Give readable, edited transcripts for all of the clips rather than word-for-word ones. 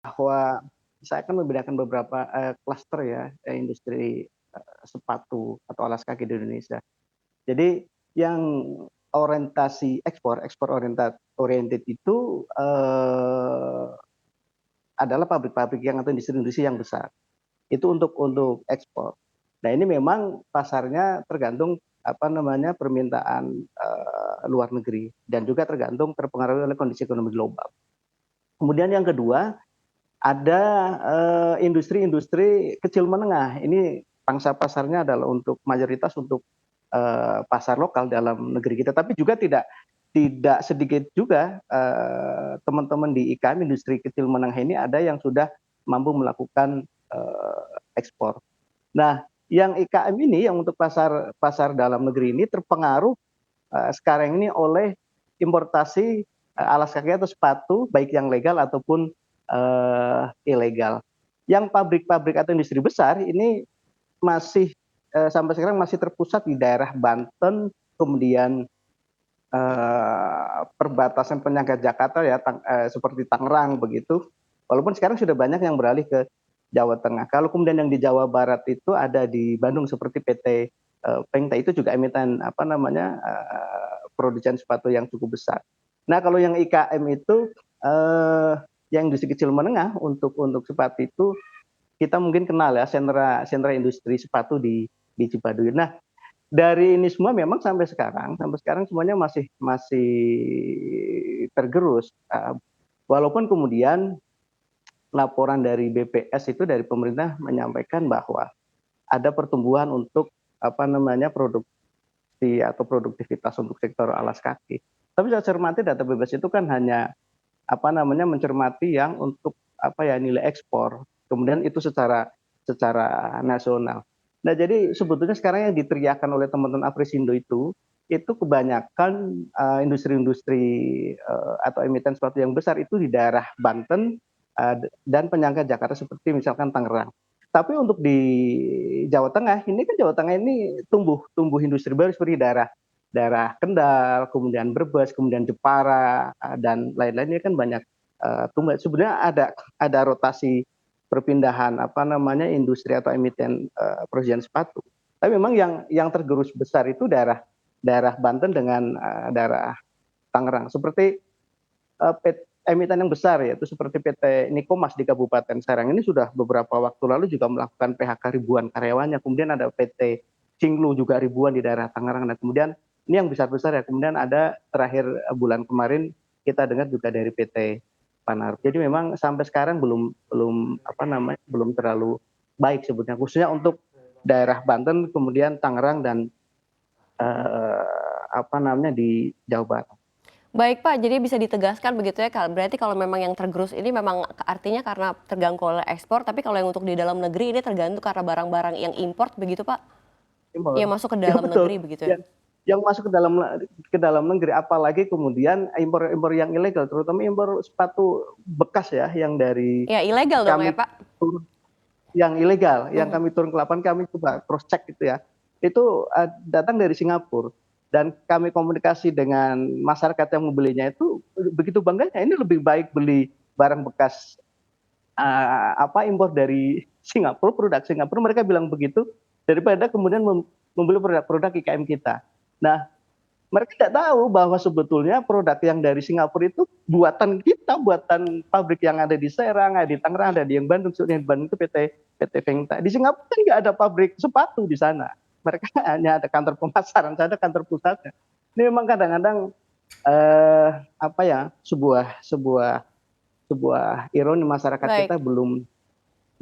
bahwa saya akan membedakan beberapa, klaster ya, industri, sepatu atau alas kaki di Indonesia. Jadi yang orientasi ekspor, oriented itu, adalah pabrik-pabrik yang atau industri-industri yang besar. Itu untuk ekspor. Nah ini memang pasarnya tergantung, apa namanya, permintaan, luar negeri dan juga terpengaruh oleh kondisi ekonomi global. Kemudian yang kedua, ada, industri-industri kecil menengah. Ini pangsa pasarnya adalah mayoritas untuk, pasar lokal dalam negeri kita, tapi juga tidak sedikit juga, teman-teman di IKM, industri kecil menengah ini ada yang sudah mampu melakukan, ekspor. Nah, yang IKM ini, yang untuk pasar pasar dalam negeri ini terpengaruh, sekarang ini oleh importasi, alas kaki atau sepatu, baik yang legal ataupun, ilegal. Yang pabrik-pabrik atau industri besar ini masih, sampai sekarang masih terpusat di daerah Banten, kemudian, perbatasan penyangga Jakarta ya, seperti Tangerang begitu. Walaupun sekarang sudah banyak yang beralih ke Jawa Tengah. Kalau kemudian yang di Jawa Barat itu ada di Bandung seperti PT, Pengta itu juga emiten apa namanya, produsen sepatu yang cukup besar. Nah kalau yang IKM itu, yang industri kecil menengah untuk sepatu itu kita mungkin kenal ya sentra industri sepatu di Cibaduy. Nah dari ini semua memang sampai sekarang semuanya masih masih tergerus, walaupun kemudian laporan dari BPS itu dari pemerintah menyampaikan bahwa ada pertumbuhan untuk apa namanya, produksi atau produktivitas untuk sektor alas kaki. Tapi saya cermati data BPS itu kan hanya apa namanya, mencermati yang untuk apa ya, nilai ekspor, kemudian itu secara secara nasional. Nah jadi sebetulnya sekarang yang diteriakan oleh teman-teman Apresindo itu kebanyakan, industri-industri, atau emiten sepatu yang besar itu di daerah Banten, dan penyangga Jakarta seperti misalkan Tangerang. Tapi untuk di Jawa Tengah, ini kan Jawa Tengah ini tumbuh tumbuh industri baru seperti daerah daerah Kendal, kemudian Brebes, kemudian Jepara, dan lain-lainnya kan banyak, tumbuh. Sebenarnya ada rotasi perpindahan apa namanya, industri atau emiten, produsen sepatu. Tapi memang yang tergerus besar itu daerah daerah Banten dengan, daerah Tangerang. Seperti, emiten yang besar yaitu seperti PT Nikomas di Kabupaten Serang ini sudah beberapa waktu lalu juga melakukan PHK ribuan karyawannya. Kemudian ada PT Cinglu juga ribuan di daerah Tangerang. Nah kemudian ini yang besar-besar ya, kemudian ada terakhir, bulan kemarin kita dengar juga dari PT Panarep. Jadi memang sampai sekarang belum belum apa namanya, belum terlalu baik sebetulnya, khususnya untuk daerah Banten, kemudian Tangerang dan, apa namanya, di Jawa Barat. Baik Pak, jadi bisa ditegaskan begitu ya, berarti kalau memang yang tergerus ini memang artinya karena terganggu oleh ekspor, tapi kalau yang untuk di dalam negeri ini tergantung karena barang-barang yang import begitu Pak? Impor. Yang masuk ke Ya dalam betul, negeri begitu ya? yang masuk ke dalam negeri, apalagi kemudian impor-impor yang ilegal, terutama impor sepatu bekas ya, yang dari Ya ilegal dong ya kami Pak? turun yang ilegal, yang Mhm. kami turun ke lapangan, kami coba cross check gitu ya. Itu, datang dari Singapura dan kami komunikasi dengan masyarakat yang membelinya itu begitu bangganya, ini lebih baik beli barang bekas, apa, impor dari Singapura, produk Singapura, mereka bilang begitu, daripada kemudian membeli produk-produk IKM kita. Nah, mereka tidak tahu bahwa sebetulnya produk yang dari Singapura itu buatan kita, buatan pabrik yang ada di Serang, ada di Tangerang, ada di yang Bandung. Yang di Bandung itu PT Vengta. Di Singapura kan nggak ada pabrik sepatu di sana. Mereka hanya ada kantor pemasaran, ada kantor pusatnya. Ini memang kadang-kadang apa ya, sebuah sebuah sebuah ironi masyarakat kita Baik.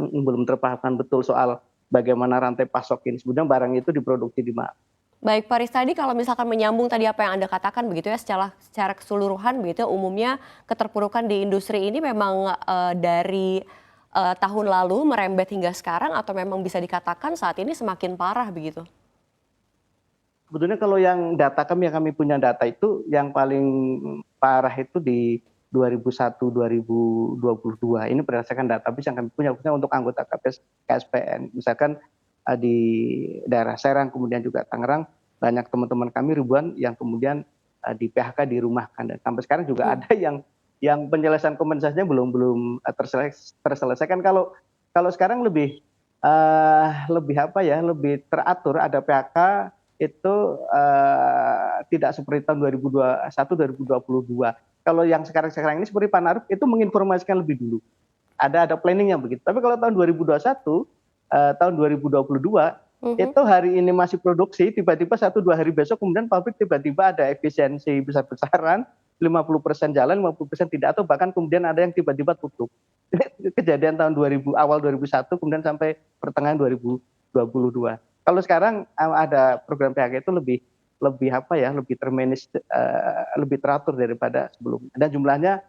belum terpahamkan betul soal bagaimana rantai pasok ini. Sebenarnya barang itu diproduksi di mana. Baik Pak Ristadi, kalau misalkan menyambung tadi apa yang Anda katakan begitu ya, secara keseluruhan begitu ya, umumnya keterpurukan di industri ini memang, dari, tahun lalu merembet hingga sekarang atau memang bisa dikatakan saat ini semakin parah begitu? Sebetulnya kalau yang kami punya data itu yang paling parah itu di 2001, 2022. Ini berdasarkan database yang kami punya khususnya untuk anggota KSPN. Misalkan, di daerah Serang, kemudian juga Tangerang, banyak teman-teman kami ribuan yang kemudian, di-PHK, dirumahkan dan sampai sekarang juga Mhm. ada yang penyelesaian kompensasinya belum belum terselesaikan. Kalau sekarang lebih apa ya, lebih teratur, ada PHK itu tidak seperti tahun 2021, 2022. Kalau yang sekarang ini seperti Pak Naruf itu menginformasikan lebih dulu. Ada planningnya begitu. Tapi kalau tahun 2021, tahun 2022 Mhm. itu hari ini masih produksi, tiba-tiba 1-2 hari besok kemudian pabrik tiba-tiba ada efisiensi besar-besaran, 50% jalan, 50% tidak, atau bahkan kemudian ada yang tiba-tiba tutup. Kejadian tahun 2000, awal 2001 kemudian sampai pertengahan 2022. Kalau sekarang ada program PHK itu lebih lebih apa ya, lebih termanage, lebih teratur daripada sebelumnya. Dan jumlahnya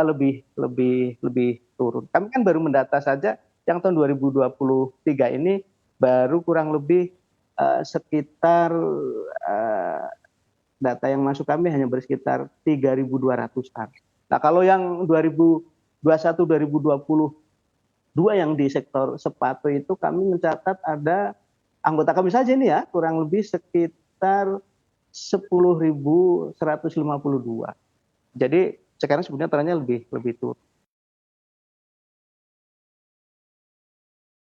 lebih lebih lebih turun. Kami kan baru mendata saja yang tahun 2023 ini baru kurang lebih sekitar data yang masuk kami hanya bersekitar 3.200-an. Nah, kalau yang 2021 2022 yang di sektor sepatu itu kami mencatat ada anggota kami saja ini ya kurang lebih sekitar 10.152. Jadi sekarang sebenarnya trennya lebih lebih turun.